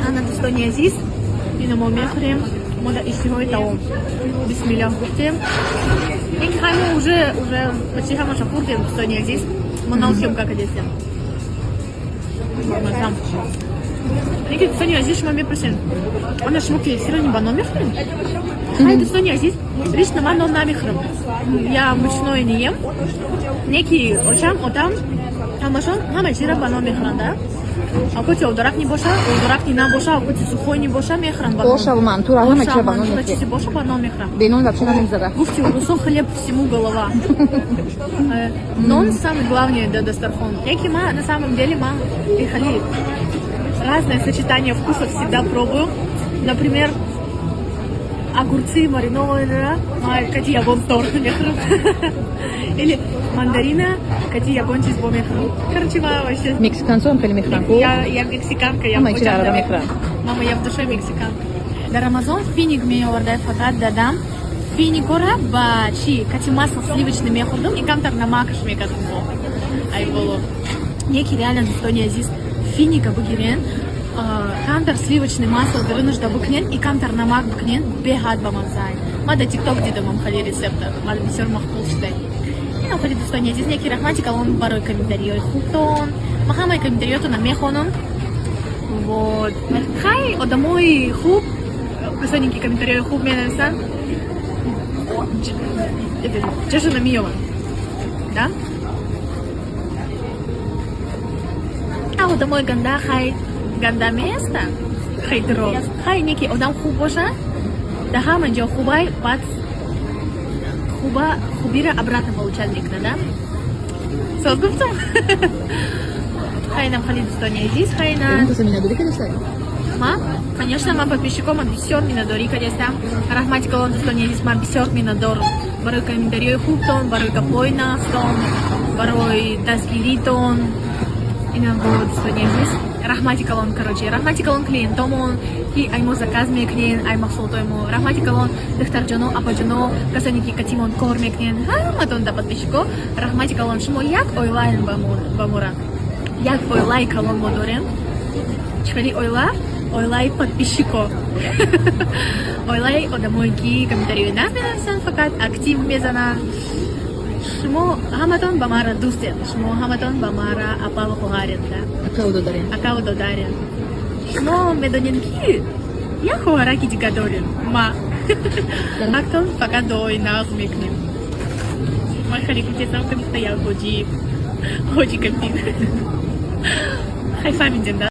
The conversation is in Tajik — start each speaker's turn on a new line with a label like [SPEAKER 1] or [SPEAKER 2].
[SPEAKER 1] أنا دوستانی عزیز اینو ما میخوریم ما در اشتهای دوم بسم الله گفتیم این همه уже почти همه خوردیم دوستانی عزیز ما на съемках одессе сам اینکه دوستانی عزیز شما میپرسین آن شما که سیرانی با نام میخوریم خیلی دوستانی عزیز лично من نام نمیخورم я мучное не ем некий отам тамашон همه چیز را با نام میخورن да а коти одорак не боша одорак не набоша а коти сухой не боша мехран ба
[SPEAKER 2] боша ман тура ҳама чиро ба ном мехран
[SPEAKER 1] боша ба ном мехран
[SPEAKER 2] бенон вообще намезада
[SPEAKER 1] гуфти русо хлеб всему голова нон самый главный до Дастархон яки ма на самом деле ма и хали разное сочетание вкусов всегда пробую например огурцы маринованные кати ягон торт мехран или мандарина кати ягончис бо мехран короче вообще
[SPEAKER 2] мексиканцом или мехранку
[SPEAKER 1] я мексиканка я мама я в душе мексиканка да рамазон финик меёрда фақат дадам финикора ба чи кати масло сливочный мехурдум и камтар намакаш мекардум ай боло неки реально достони азиз финика бугирен камтар сливочный масло дырынышда букнен и камтар намак букнен бехат ба мамзай мада тикток дидамам хали рецепта мада бисёр махпул шудай ин хали достони азиз неки рахмати калон барои комментариёи хубтон ма ҳамаи комментариётонам мехонам вот хай одамои хуб касоне ки комментариёи хуб менависанд ҷашона миёванд да а одамои ганда хай ганда места хай дроз хай неки одам хуб боша да ҳама ҷо хубай баъд хубира обратно получать мекунад да соз гуфтам хайнам хали достони азиз хайнам ма конечно ман подписчикомам бисёр миннатдорӣ кардастам раҳмати калон достони азиз ман бисёр миннатдорам барои комментариёи хубтон барои гапҳои нағзтон барои дастгиритон инам бо достони азиз раҳмати калон короче раҳмати калон клиентомон ки ай мо заказ мекунен ай маҳсулотоимо раҳмати калон духтарҷоно апаҷоно касоне ки катимон кор мекунен ҳаматон да подписчико раҳмати калон шумо як ойлайн ба мора як ойлай калон мо дорем чӣ ойла ойлай подписчико ойлай одамое ки комментариёи наменависанд фақат актив мезананд шумо ҳаматон ба мара дӯстед шумо ҳаматон ба мара апа ва хоҳаред акаву додаред шумо медонед ки як хоҳараки дигар дорем ма актон фақат дуои нағз мекунем ман хеле гуфтесам ки я ҳоҷи капин хай фаҳмидем да